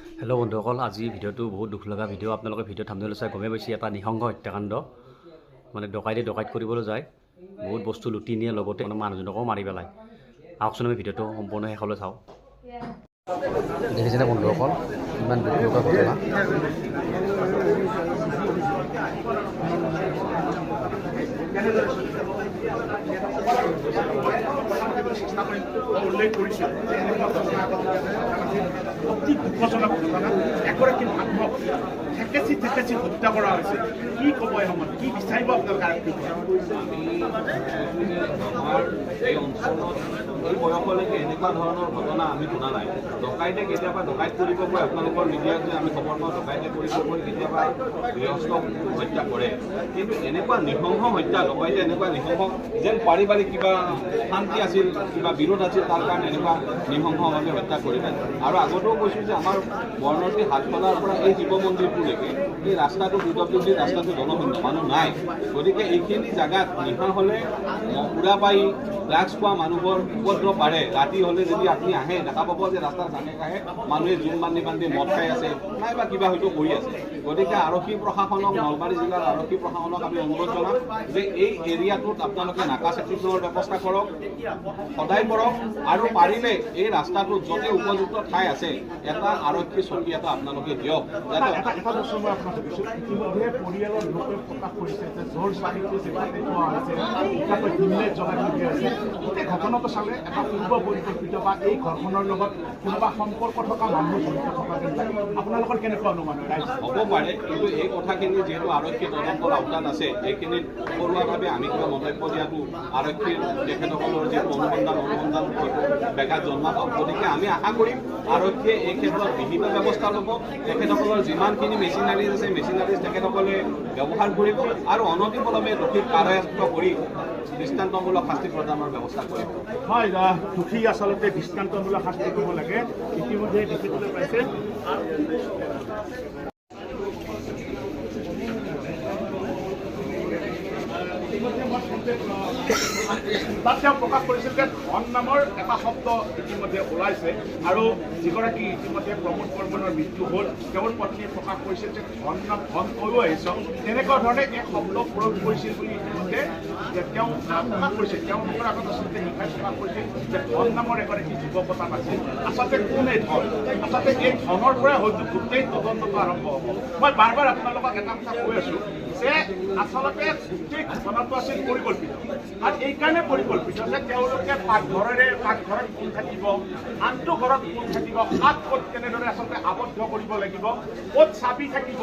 Hello' বন্ধুসকল, আজি ভিডিঅ'টো বহুত দুখ লগা ভিডিঅ'। আপোনালোকে ভিডিঅ' থাম্বনেইল চাই গমেই পাইছে, এটা নৃশংস হত্যাকাণ্ড। মানে ডকাইত কৰিবলৈ যায়, বহুত বস্তু লুটি নিয়ে, লগতে মানুহজনকো মাৰি পেলায়। আহকচোন আমি ভিডিঅ'টো সম্পূৰ্ণ শেষলৈ চাওঁ। দেখিছেনে বন্ধুসকল, ইমান দুখ লগা ঘটনা। উল্লেখ কৰিছিল যে এনেকুৱা ঘটনা অতি দুখজনক ঘটনা। এগৰাকী মানুহক ঠেকেচি হত্যা কৰা হৈছে। কি ক'ব এই সময়ত, কি বিচাৰিব আপোনালোকে আৰক্ষী? আমাৰ এই অঞ্চলত এই বয়সলৈকে এনেকুৱা ধৰণৰ ঘটনা আমি শুনা নাই। ডকাইতে কেতিয়াবা ডকাইত কৰিব পাৰে, আপোনালোকৰ মিডিয়াত যে আমি খবৰ পাওঁ ডকাইতে কৰিব কৰি কেতিয়াবা গৃহস্থ হত্যা কৰে, কিন্তু এনেকুৱা নৃশংস হত্যা ডকাইতে এনেকুৱা নৃশংস যেন পাৰিবাৰিক কিবা শান্তি আছিল, কিবা বিৰোধ আছিল, তাৰ কাৰণে এনেকুৱা নৃশংসভাৱে হত্যা কৰিলে। আৰু আগতেও কৈছোঁ যে আমাৰ বৰ্ণতী হাটখোলাৰ পৰা এই শিৱ মন্দিৰটোলৈকে এই ৰাস্তাটো PWD ৰাস্তাটো জনশূন্য, মানুহ নাই। গতিকে এইখিনি জেগাত নিশা হ'লে পুৰা পাই ড্ৰাগছ খোৱা মানুহৰ উপদ্ৰৱ বাঢ়ে। ৰাতি হ'লে যদি আপুনি আহে দেখা পাব যে ৰাস্তাৰ কাষে কাষে মানুহে জুম বান্ধি মদ খাই আছে, নাইবা কিবা হয়তো কৰি আছে। গতিকে আৰক্ষী প্ৰশাসনক, নলবাৰী জিলাৰ আৰক্ষী প্ৰশাসনক আমি অনুৰোধ জনাম যে এই এৰিয়াটোত আপোনালোকে নাকা চেকিঙৰ ব্যৱস্থা কৰক, সদায় কৰক, আৰু পাৰিলে এই ৰাস্তাটোত য'তে উপযুক্ত ঠাই আছে এটা আৰক্ষী চকী এটা আপোনালোকে দিয়ক। এটা বস্তু মই আপোনাক সুধিছোঁ, ইতিমধ্যে পৰিয়ালৰ লোকে প্ৰকাশ কৰিছে যে জোৰ চাৰিটো জেগাতে পোৱা হৈছে, এতিয়াকৈ হিমলেট জ্বলাই থৈ আছে। গোটেই ঘটনাটো চালে এটা পূৰ্ব পৰিকল্পিত বা এই ঘৰখনৰ লগত কোনোবা সম্পৰ্ক থকা মানুহ জড়িত থকা যেন লাগে। আপোনালোকৰ কেনেকুৱা অনুমান? হ'ব পাৰে, কিন্তু এই কথাখিনি যিহেতু আৰক্ষী তদন্তৰ আওতাত আছে, এইখিনিত ঘৰুৱাভাৱে আমি কিবা মন্তব্য দিয়াটো আৰক্ষীৰ তেখেতসকলৰ যিটো অনুসন্ধান বেগাত জন্মাব। গতিকে আমি আশা কৰিম আৰক্ষীয়ে এই ক্ষেত্ৰত বিহিত ব্যৱস্থা ল'ব, তেখেতসকলৰ যিমানখিনি মেচিনাৰিজ আছে মেচিনাৰিজ তেখেতসকলে ব্যৱহাৰ কৰিব, আৰু অনতিপলমে দোষীক কাৰায়ত্ব কৰি দৃষ্টান্তমূলক শাস্তি প্ৰদানৰ ব্যৱস্থা কৰিব। হয়, দোষী আচলতে দৃষ্টান্তমূলক শাস্তি কৰিব লাগে। ইতিমধ্যে দেখিবলৈ পাইছে তাত তেওঁ প্ৰকাশ কৰিছিল যে ধন নামৰ এটা শব্দ ইতিমধ্যে ওলাইছে, আৰু যিগৰাকী ইতিমধ্যে প্ৰমোদ বৰ্মনৰ মৃত্যু হ'ল তেওঁৰ পত্নীয়ে প্ৰকাশ কৰিছিল যে ধন কৈও আহিছ, তেনেকুৱা ধৰণে এক শব্দ প্ৰয়োগ কৰিছিল বুলি ইতিমধ্যে তেওঁ প্ৰকাশ কৰিছিল। তেওঁলোকৰ আগত আচলতে নিশাই প্ৰকাশ কৰিছিল যে ধন নামৰ এগৰাকী যুৱকতা নাছিল। আচলতে কোন এই ধন? আচলতে এই ধনৰ পৰাই হয়তো গোটেই তদন্তটো আৰম্ভ হ'ব। মই বাৰ বাৰ আপোনালোকক এটা কথা কৈ আছোঁ যে আচলতে গোটেই ঘটনাটো আছিল পৰিকল্পিত, আৰু এইকাৰণে পৰিকল্পিত যে তেওঁলোকে পাকঘৰত কোন থাকিব, আনটো ঘৰত কোন থাকিব, কাক ক'ত কেনেদৰে আচলতে আবদ্ধ কৰিব লাগিব, ক'ত চাবি থাকিব,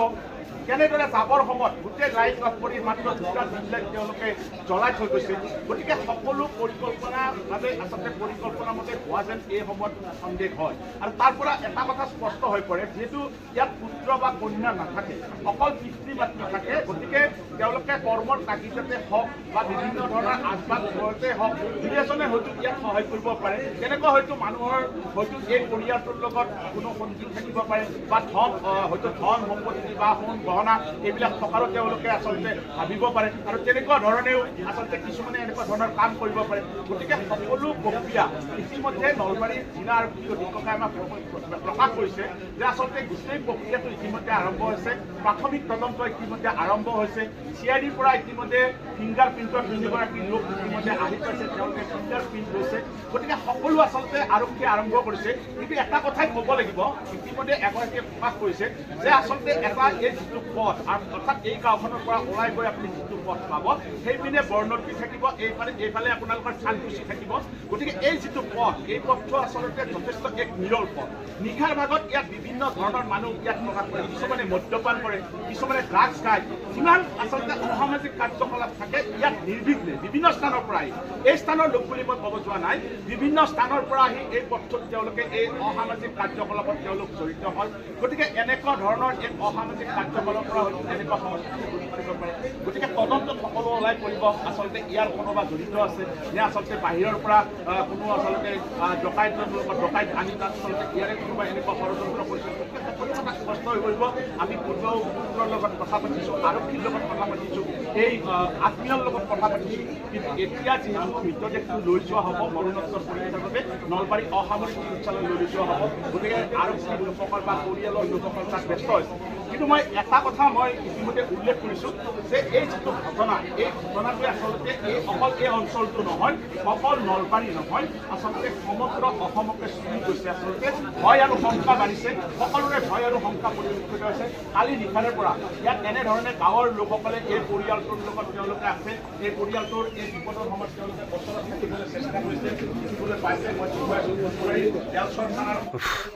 কেনেদৰে যাবৰ সময়ত গোটেই লাইট অফ কৰি মাত্ৰ দুটা দিনলৈ তেওঁলোকে জ্বলাই থৈ গৈছে। গতিকে সকলো পৰিকল্পনাভাৱে আচলতে পৰিকল্পনা মতে হোৱা যেন এই সময়ত সন্দেহ হয়। আৰু তাৰ পৰা এটা কথা স্পষ্ট হৈ পৰে, যিহেতু ইয়াত পুত্ৰ বা কন্যা নাথাকে, অকল পিতৃ মাতৃ থাকে। গতিকে তেওঁলোকে কৰ্মৰ তাগিদতে হওক বা বিভিন্ন ধৰণৰ আচবাব ঘৰতে হওক দুই এজনে হয়তো ইয়াত সহায় কৰিব পাৰে। তেনেকুৱা হয়তো মানুহৰ হয়তো এই পৰিয়ালটোৰ লগত কোনো সঞ্জীৱ থাকিব পাৰে, বা হয়তো ধন সম্পত্তি বা সোণ গহনা এইবিলাক থকাৰো তেওঁলোকে আচলতে ভাবিব পাৰে, আৰু তেনেকুৱা ধৰণেও আচলতে কিছুমানে এনেকুৱা ধৰণৰ কাম কৰিব পাৰে। গতিকে সকলো প্ৰক্ৰিয়া ইতিমধ্যে নলবাৰীৰ জিলা আৰক্ষী অধীক্ষকে আমাক প্ৰকাশ কৰিছে যে আচলতে গোটেই প্ৰক্ৰিয়াটো ইতিমধ্যে আৰম্ভ হৈছে। প্ৰাথমিক তদন্ত ইতিমধ্যে আৰম্ভ হৈছে। CIDৰ পৰা ইতিমধ্যে ফিংগাৰ প্ৰিণ্টৰ তিনিগৰাকী লোক ইতিমধ্যে আহি পাইছে, তেওঁলোকে ফিংগাৰ প্ৰিণ্ট লৈছে। গতিকে সকলো আচলতে আৰক্ষীয়ে আৰম্ভ কৰিছে। কিন্তু এটা কথাই ক'ব লাগিব, ইতিমধ্যে এগৰাকীয়ে প্ৰকাশ কৰিছে যে আচলতে এটা এই যিটো পথ, অৰ্থাৎ এই গাঁওখনৰ পৰা ওলাই গৈ আপুনি যিটো পথ পাব, সেইপিনে বৰ্ণতী থাকিব, এইফালে আপোনালোকৰ চালকুচি থাকিব। গতিকে এই যিটো পথ, এই পথটো আচলতে যথেষ্ট এক নিৰল পথ। নিশাৰ ভাগত ইয়াত বিভিন্ন ধৰণৰ মানুহ ইয়াত প্ৰকাশ কৰে, কিছুমানে মদ্যপান কৰে, কিছুমানে ড্ৰাগছ খায়। যিমান আচলতে অসামাজিক কাৰ্যকলাপ থাকে ইয়াত নিৰ্বিঘ্নে বিভিন্ন স্থানৰ পৰা আহি, এই স্থানৰ লোক বুলি মই ক'ব যোৱা নাই, বিভিন্ন স্থানৰ পৰা আহি এই পথটোত তেওঁলোকে এই অসামাজিক কাৰ্যকলাপত তেওঁলোক জড়িত হয়। গতিকে এনেকুৱা ধৰণৰ এক অসামাজিক কাৰ্যকলাপৰ পৰা হয়তো এনেকুৱা সমস্যা কৰিব পাৰে। গতিকে তদন্তত সকলো ওলাই পৰিব আচলতে ইয়াৰ কোনোবা জড়িত আছে নে আচলতে বাহিৰৰ পৰা কোনো আচলতে ডকাইত আনি তাত আচলতে ইয়াৰে কোনোবা এনেকুৱা ষড়যন্ত্ৰ কৰিছে। স্পষ্ট হৈ পৰিব। আমি পূৰ্বৰ লগত কথা পাতিছোঁ, আৰক্ষীৰ লগত কথা পাতিছোঁ, এই আত্মীয়ৰ লগত কথা পাতিছোঁ, কিন্তু এতিয়া যিহেতু মৃতদেহটো লৈ যোৱা হ'ব মৰণোত্তৰ পৰীক্ষাৰ বাবে নলবাৰী অসামৰিক চিকিৎসালয় লৈ যোৱা হ'ব, গতিকে আৰক্ষীৰ লোকসকল বা পৰিয়ালৰ লোকসকল তাত ব্যস্ত হৈছে। কিন্তু মই এটা কথা মই ইতিমধ্যে উল্লেখ কৰিছোঁ যে এই যিটো ঘটনা, এই ঘটনাটোৱে আচলতে অকল এই অঞ্চলটো নহয়, অকল নলবাৰী নহয়, আচলতে সমগ্ৰ অসমকে চুই গৈছে। আচলতে ভয় আৰু শংকা বাঢ়িছে, সকলোৰে ভয় আৰু শংকা পৰিলক্ষিত হৈছে। কালি নিশাৰে পৰা ইয়াত এনেধৰণে গাঁৱৰ লোকসকলে এই পৰিয়ালটোৰ লগত তেওঁলোকে আছে, এই পৰিয়ালটোৰ এই বিপদৰ সময়ত তেওঁলোকে ওচৰত থাকিবলৈ চেষ্টা কৰিছে, দেখিবলৈ পাইছে। মই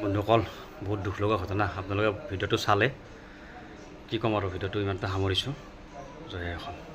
বন্ধুসকল, বহুত দুখ লগা ঘটনা। আপোনালোকে ভিডিঅ'টো চালে, কি ক'ম আৰু ভিডিঅ'টো ইমানটা সামৰিছোঁ। জয় অসম।